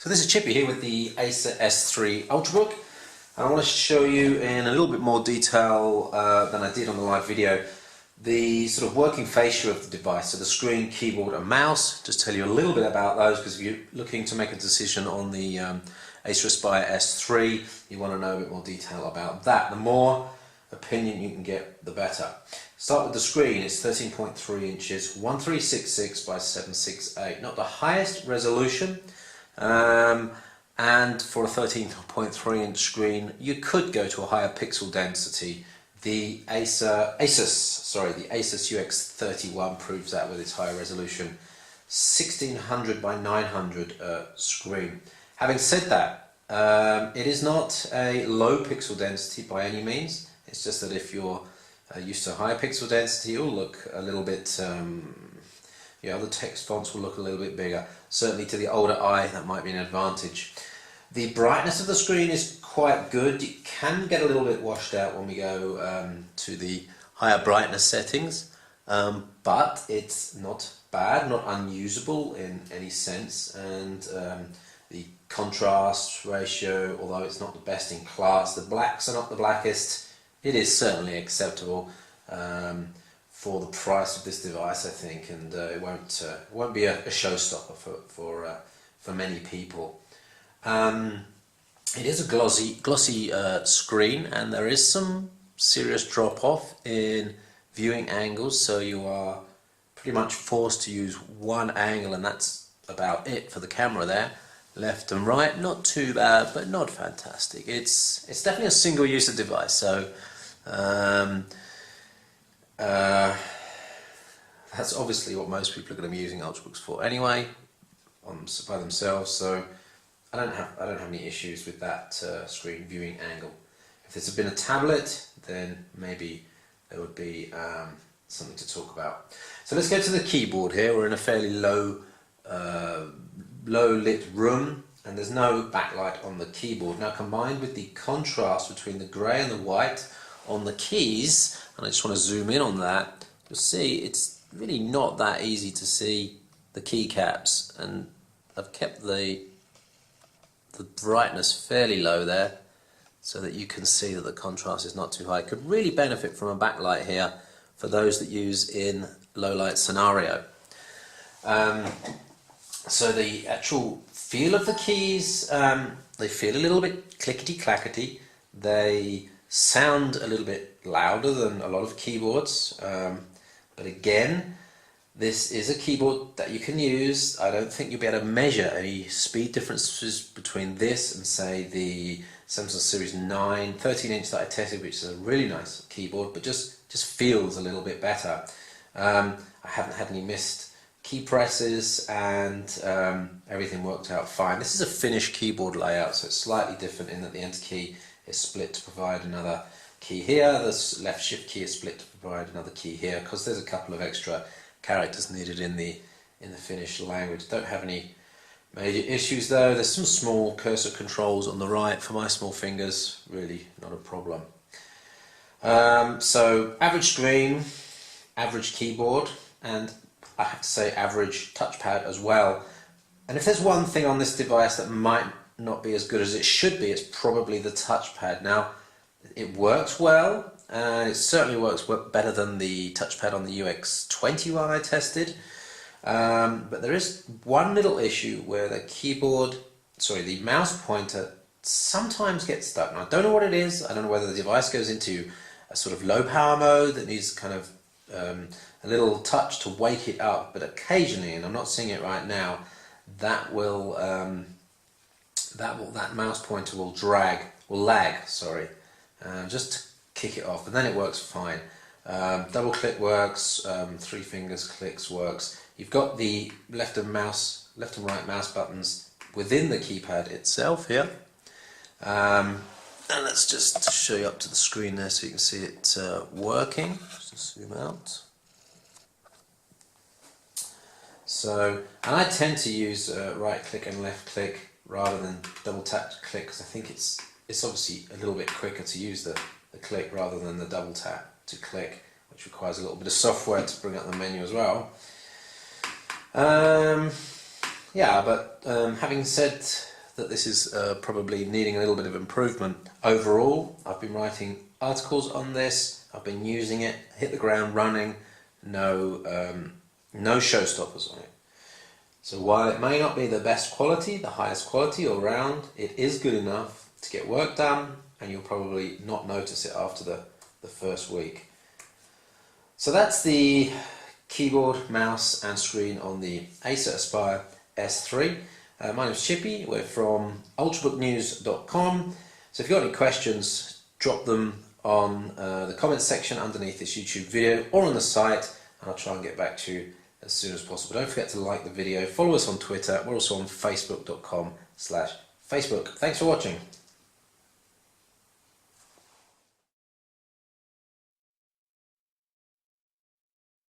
So this is Chippy here with the Acer S3 Ultrabook, and I want to show you in a little bit more detail than I did on the live video the sort of working fascia of the device, so the screen, keyboard and mouse. Just tell you a little bit about those, because if you're looking to make a decision on the Acer Aspire S3, you want to know a bit more detail about that. The more opinion you can get, the better. Start with the screen. It's 13.3 inches, 1366 by 768, not the highest resolution, and for a 13.3 inch screen you could go to a higher pixel density. The Acer UX31 proves that with its higher resolution 1600 by 900 screen. Having said that, it is not a low pixel density by any means. It's just that if you're used to higher pixel density, it'll look a little bit, the text fonts will look a little bit bigger. Certainly to the older eye that might be an advantage. The brightness of the screen is quite good. It can get a little bit washed out when we go to the higher brightness settings, but it's not bad, not unusable in any sense, and the contrast ratio, although it's not the best in class, the blacks are not the blackest, it is certainly acceptable for the price of this device, I think, and it won't be a showstopper for many people. It is a glossy screen, and there is some serious drop-off in viewing angles, so you are pretty much forced to use one angle, and that's about it for the camera there. Left and right, not too bad, but not fantastic. It's definitely a single-user device, so that's obviously what most people are going to be using Ultrabooks for anyway, by themselves. So I don't have any issues with that screen viewing angle. If this had been a tablet, then maybe there would be something to talk about. So let's go to the keyboard here. We're in a fairly low lit room, and there's no backlight on the keyboard. Now, combined with the contrast between the grey and the white on the keys, and I just want to zoom in on that, you'll see it's really not that easy to see the keycaps, and I've kept the brightness fairly low there so that you can see that the contrast is not too high. Could really benefit from a backlight here for those that use in low light scenario. So the actual feel of the keys, they feel a little bit clickety-clackety. They sound a little bit louder than a lot of keyboards, but again, this is a keyboard that you can use. I don't think you'll be able to measure any speed differences between this and, say, the Samsung Series 9 13-inch that I tested, which is a really nice keyboard, but just feels a little bit better. I haven't had any missed key presses, and everything worked out fine. This is a finished keyboard layout, so it's slightly different in that the enter key is split to provide another key here. The left shift key is split to provide another key here, because there's a couple of extra characters needed in the Finnish language. Don't have any major issues though. There's some small cursor controls on the right for my small fingers, really not a problem. So average screen, average keyboard, and I have to say average touchpad as well. And if there's one thing on this device that might not be as good as it should be, it's probably the touchpad. Now, it works well, and it certainly works better than the touchpad on the UX21 I tested. But there is one little issue where the mouse pointer sometimes gets stuck. Now, I don't know what it is. I don't know whether the device goes into a sort of low power mode that needs kind of a little touch to wake it up, but occasionally, and I'm not seeing it right now, that mouse pointer will lag, just to kick it off, and then it works fine. Double click works, three fingers clicks works. You've got the left and right mouse buttons within the keypad itself here. And let's just show you up to the screen there so you can see it working. Just zoom out. So, and I tend to use right click and left click rather than double tap to click, because I think it's obviously a little bit quicker to use the click rather than the double tap to click, which requires a little bit of software to bring up the menu as well. Yeah, but having said that this is probably needing a little bit of improvement. Overall, I've been writing articles on this, I've been using it, hit the ground running, no showstoppers on it. So while it may not be the best quality, the highest quality all round, it is good enough to get work done, and you'll probably not notice it after the first week. So that's the keyboard, mouse and screen on the Acer Aspire S3. My name's Chippy, we're from ultrabooknews.com. So if you've got any questions, drop them on the comments section underneath this YouTube video or on the site, and I'll try and get back to you as soon as possible. Don't forget to like the video, follow us on Twitter, we're also on facebook.com/Facebook. Thanks for watching.